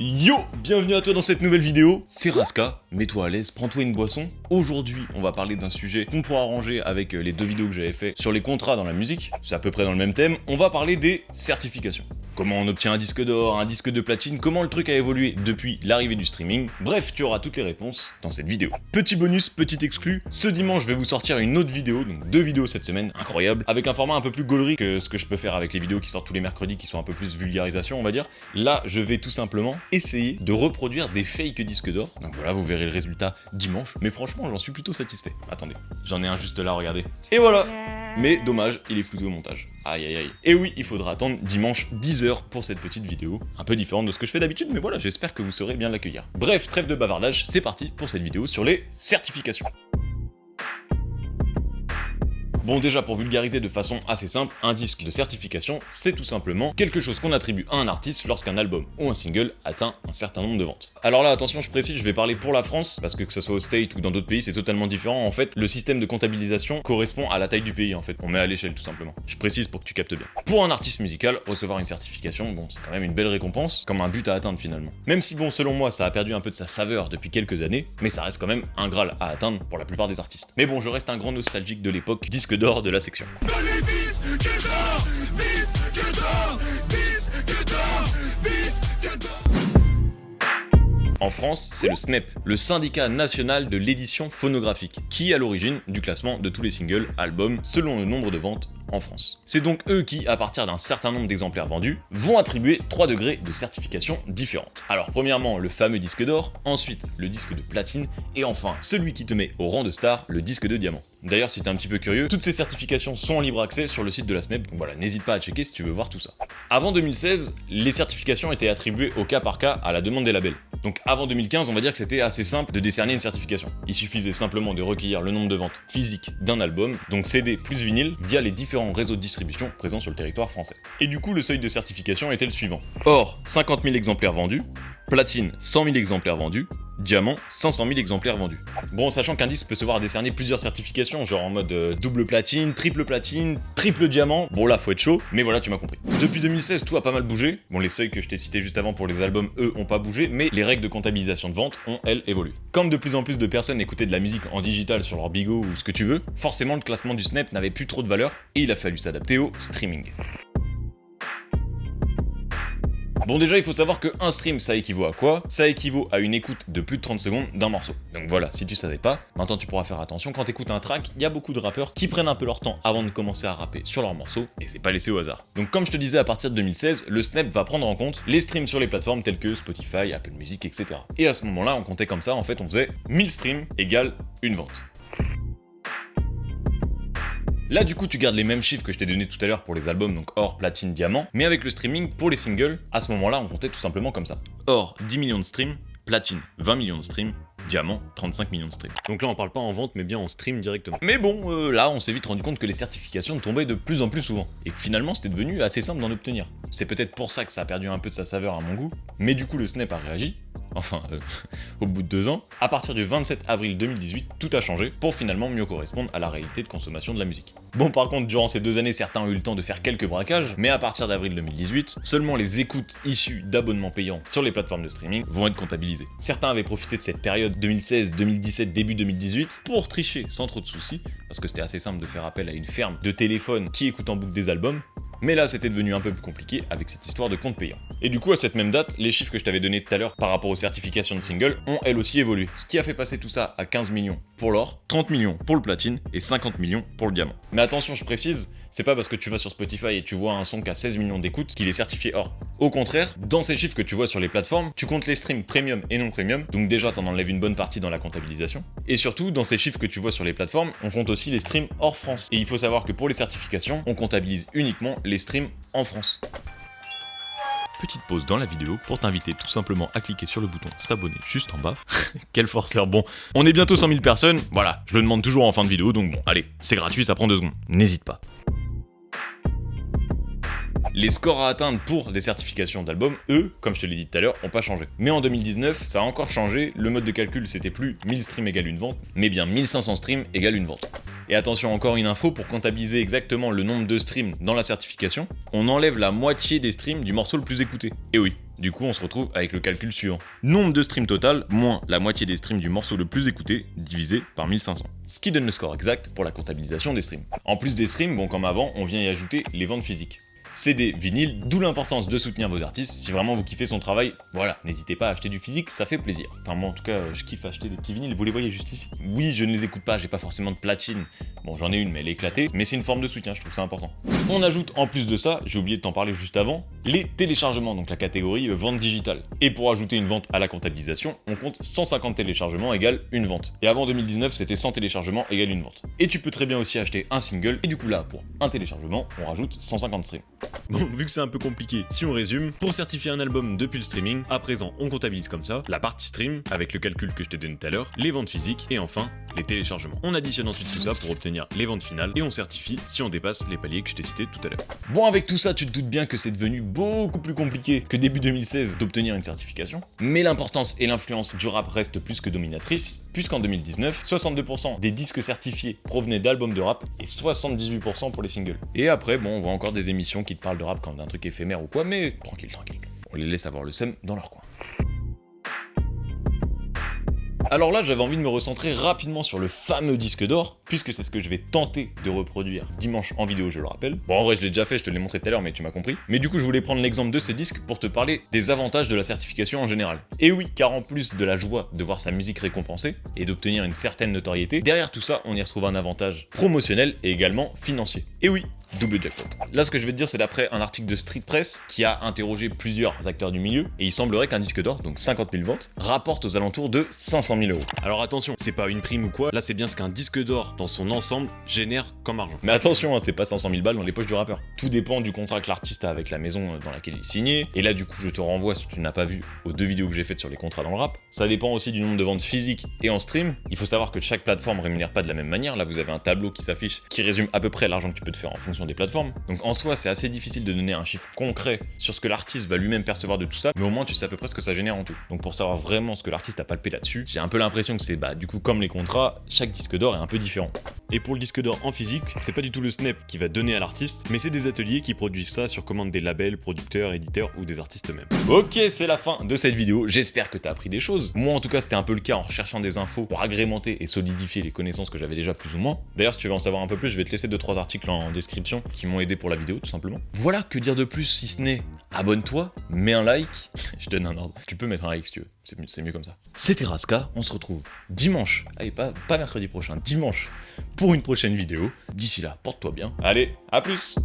Yo, bienvenue à toi dans cette nouvelle vidéo, c'est Raska, mets-toi à l'aise, prends-toi une boisson. Aujourd'hui, on va parler d'un sujet qu'on pourra ranger avec les deux vidéos que j'avais fait sur les contrats dans la musique, c'est à peu près dans le même thème, on va parler des certifications. Comment on obtient un disque d'or, un disque de platine, comment le truc a évolué depuis l'arrivée du streaming, bref, tu auras toutes les réponses dans cette vidéo. Petit bonus, petit exclu, ce dimanche je vais vous sortir une autre vidéo, donc 2 vidéos cette semaine, incroyable, avec un format un peu plus gaulerie que ce que je peux faire avec les vidéos qui sortent tous les mercredis, qui sont un peu plus vulgarisation on va dire. Là, je vais tout simplement essayer de reproduire des fake disques d'or, donc voilà, vous verrez le résultat dimanche, mais franchement j'en suis plutôt satisfait. Attendez, j'en ai un juste là, regardez. Et voilà. Mais dommage, il est flouté au montage. Aïe aïe aïe. Et oui, il faudra attendre dimanche 10h pour cette petite vidéo, un peu différente de ce que je fais d'habitude, mais voilà, j'espère que vous saurez bien l'accueillir. Bref, trêve de bavardage, c'est parti pour cette vidéo sur les certifications. Bon, déjà pour vulgariser de façon assez simple, un disque de certification, c'est tout simplement quelque chose qu'on attribue à un artiste lorsqu'un album ou un single atteint un certain nombre de ventes. Alors là, attention, je précise, je vais parler pour la France, parce que ce soit au State ou dans d'autres pays, c'est totalement différent. En fait, le système de comptabilisation correspond à la taille du pays, en fait. On met à l'échelle, tout simplement. Je précise pour que tu captes bien. Pour un artiste musical, recevoir une certification, bon, c'est quand même une belle récompense, comme un but à atteindre finalement. Même si, bon, selon moi, ça a perdu un peu de sa saveur depuis quelques années, mais ça reste quand même un Graal à atteindre pour la plupart des artistes. Mais bon, je reste un grand nostalgique de l'époque disque d'or de la section. En France, c'est le SNEP, le syndicat national de l'édition phonographique, qui est à l'origine du classement de tous les singles, albums, selon le nombre de ventes en France. C'est donc eux qui, à partir d'un certain nombre d'exemplaires vendus, vont attribuer 3 degrés de certification différentes. Alors premièrement, le fameux disque d'or, ensuite le disque de platine, et enfin, celui qui te met au rang de star, le disque de diamant. D'ailleurs, si t'es un petit peu curieux, toutes ces certifications sont en libre accès sur le site de la SNEP, donc voilà, n'hésite pas à checker si tu veux voir tout ça. Avant 2016, les certifications étaient attribuées au cas par cas à la demande des labels. Donc avant 2015, on va dire que c'était assez simple de décerner une certification. Il suffisait simplement de recueillir le nombre de ventes physiques d'un album, donc CD plus vinyle, via les différents réseaux de distribution présents sur le territoire français. Et du coup, le seuil de certification était le suivant. Or, 50 000 exemplaires vendus, platine, 100 000 exemplaires vendus, diamant, 500 000 exemplaires vendus. Bon, sachant qu'un disque peut se voir décerner plusieurs certifications, genre en mode double platine, triple diamant, bon là faut être chaud, mais voilà, tu m'as compris. Depuis 2016, tout a pas mal bougé. Bon, les seuils que je t'ai cités juste avant pour les albums, eux, ont pas bougé, mais les règles de comptabilisation de vente ont, elles, évolué. Comme de plus en plus de personnes écoutaient de la musique en digital sur leur Bigo ou ce que tu veux, forcément le classement du SNEP n'avait plus trop de valeur, et il a fallu s'adapter au streaming. Bon, déjà il faut savoir que un stream ça équivaut à quoi? Ça équivaut à une écoute de plus de 30 secondes d'un morceau. Donc voilà, si tu savais pas, maintenant tu pourras faire attention, quand t'écoutes un track, il y a beaucoup de rappeurs qui prennent un peu leur temps avant de commencer à rapper sur leur morceau, et c'est pas laissé au hasard. Donc comme je te disais, à partir de 2016, le SNEP va prendre en compte les streams sur les plateformes telles que Spotify, Apple Music, etc. Et à ce moment-là, on comptait comme ça, en fait on faisait 1000 streams égale une vente. Là du coup tu gardes les mêmes chiffres que je t'ai donné tout à l'heure pour les albums, donc or, platine, diamant, mais avec le streaming pour les singles, à ce moment-là on comptait tout simplement comme ça. Or, 10 millions de streams, platine, 20 millions de streams, diamant, 35 millions de streams. Donc là on parle pas en vente mais bien en stream directement. Mais bon, là on s'est vite rendu compte que les certifications tombaient de plus en plus souvent, et que finalement c'était devenu assez simple d'en obtenir. C'est peut-être pour ça que ça a perdu un peu de sa saveur à mon goût, mais du coup le SNEP a réagi, enfin, au bout de 2 ans, à partir du 27 avril 2018, tout a changé pour finalement mieux correspondre à la réalité de consommation de la musique. Bon, par contre, durant ces 2 années, certains ont eu le temps de faire quelques braquages, mais à partir d'avril 2018, seulement les écoutes issues d'abonnements payants sur les plateformes de streaming vont être comptabilisées. Certains avaient profité de cette période 2016, 2017, début 2018 pour tricher sans trop de soucis, parce que c'était assez simple de faire appel à une ferme de téléphone qui écoute en boucle des albums. Mais là, c'était devenu un peu plus compliqué avec cette histoire de compte payant. Et du coup, à cette même date, les chiffres que je t'avais donnés tout à l'heure par rapport aux certifications de single ont elles aussi évolué. Ce qui a fait passer tout ça à 15 millions pour l'or, 30 millions pour le platine et 50 millions pour le diamant. Mais attention, je précise, c'est pas parce que tu vas sur Spotify et tu vois un son qui a 16 millions d'écoutes qu'il est certifié or. Au contraire, dans ces chiffres que tu vois sur les plateformes, tu comptes les streams premium et non premium, donc déjà t'en enlèves une bonne partie dans la comptabilisation. Et surtout, dans ces chiffres que tu vois sur les plateformes, on compte aussi les streams hors France. Et il faut savoir que pour les certifications, on comptabilise uniquement les streams en France. Petite pause dans la vidéo pour t'inviter tout simplement à cliquer sur le bouton s'abonner juste en bas. Quel forceur. Bon, on est bientôt 100 000 personnes, voilà, je le demande toujours en fin de vidéo, donc bon, allez, c'est gratuit, ça prend 2 secondes, n'hésite pas. Les scores à atteindre pour les certifications d'albums, eux, comme je te l'ai dit tout à l'heure, ont pas changé. Mais en 2019, ça a encore changé, le mode de calcul c'était plus 1000 streams égale une vente, mais bien 1500 streams égale une vente. Et attention, encore une info, pour comptabiliser exactement le nombre de streams dans la certification, on enlève la moitié des streams du morceau le plus écouté. Et oui, du coup on se retrouve avec le calcul suivant. Nombre de streams total, moins la moitié des streams du morceau le plus écouté, divisé par 1500. Ce qui donne le score exact pour la comptabilisation des streams. En plus des streams, bon comme avant, on vient y ajouter les ventes physiques. CD, vinyle, d'où l'importance de soutenir vos artistes. Si vraiment vous kiffez son travail, voilà, n'hésitez pas à acheter du physique, ça fait plaisir. Enfin moi en tout cas, je kiffe acheter des petits vinyles, vous les voyez juste ici. Oui, je ne les écoute pas, j'ai pas forcément de platine. Bon, j'en ai une, mais elle est éclatée, mais c'est une forme de soutien, je trouve ça important. On ajoute en plus de ça, j'ai oublié de t'en parler juste avant, les téléchargements, donc la catégorie vente digitale. Et pour ajouter une vente à la comptabilisation, on compte 150 téléchargements égale une vente. Et avant 2019, c'était 100 téléchargements égale une vente. Et tu peux très bien aussi acheter un single, et du coup là, pour un téléchargement, on rajoute 150 streams. Bon, vu que c'est un peu compliqué, si on résume, pour certifier un album depuis le streaming, à présent on comptabilise comme ça, la partie stream, avec le calcul que je t'ai donné tout à l'heure, les ventes physiques, et enfin, les téléchargements. On additionne ensuite tout ça pour obtenir les ventes finales, et on certifie si on dépasse les paliers que je t'ai cités tout à l'heure. Bon, avec tout ça, tu te doutes bien que c'est devenu beaucoup plus compliqué que début 2016 d'obtenir une certification, mais l'importance et l'influence du rap restent plus que dominatrices, puisqu'en 2019, 62% des disques certifiés provenaient d'albums de rap, et 78% pour les singles. Et après, bon, on voit encore des émissions qui te parlent de rap comme d'un truc éphémère ou quoi, mais tranquille, tranquille. On les laisse avoir le seum dans leur coin. Alors là, j'avais envie de me recentrer rapidement sur le fameux disque d'or, puisque c'est ce que je vais tenter de reproduire dimanche en vidéo, je le rappelle. Bon, en vrai, je l'ai déjà fait, je te l'ai montré tout à l'heure, mais tu m'as compris. Mais du coup, je voulais prendre l'exemple de ce disque pour te parler des avantages de la certification en général. Et oui, car en plus de la joie de voir sa musique récompensée et d'obtenir une certaine notoriété, derrière tout ça, on y retrouve un avantage promotionnel et également financier. Et oui, double jackpot. Là, ce que je vais te dire, c'est d'après un article de Street Press qui a interrogé plusieurs acteurs du milieu, et il semblerait qu'un disque d'or, donc 50 000 ventes, rapporte aux alentours de 500 000 €. Alors attention, c'est pas une prime ou quoi, là c'est bien ce qu'un disque d'or dans son ensemble génère comme argent. Mais attention, hein, c'est pas 500 000 balles dans les poches du rappeur. Tout dépend du contrat que l'artiste a avec la maison dans laquelle il est signé, et là du coup je te renvoie, si tu n'as pas vu, aux 2 vidéos que j'ai faites sur les contrats dans le rap. Ça dépend aussi du nombre de ventes physiques et en stream. Il faut savoir que chaque plateforme rémunère pas de la même manière. Là vous avez un tableau qui s'affiche qui résume à peu près l'argent que tu peux te faire en fonction des plateformes. Donc en soi, c'est assez difficile de donner un chiffre concret sur ce que l'artiste va lui-même percevoir de tout ça, mais au moins tu sais à peu près ce que ça génère en tout. Donc pour savoir vraiment ce que l'artiste a palpé là-dessus, j'ai un peu l'impression que c'est du coup comme les contrats, chaque disque d'or est un peu différent. Et pour le disque d'or en physique, c'est pas du tout le Snap qui va donner à l'artiste, mais c'est des ateliers qui produisent ça sur commande des labels, producteurs, éditeurs ou des artistes eux-mêmes. Ok, c'est la fin de cette vidéo, j'espère que t'as appris des choses. Moi en tout cas c'était un peu le cas en recherchant des infos pour agrémenter et solidifier les connaissances que j'avais déjà plus ou moins. D'ailleurs si tu veux en savoir un peu plus, je vais te laisser 2-3 articles en description qui m'ont aidé pour la vidéo tout simplement. Voilà, que dire de plus si ce n'est abonne-toi, mets un like, je donne un ordre. Tu peux mettre un like si tu veux, c'est mieux comme ça. C'était Raska, on se retrouve dimanche, allez pas mercredi prochain, dimanche pour une prochaine vidéo. D'ici là, porte-toi bien. Allez, à plus!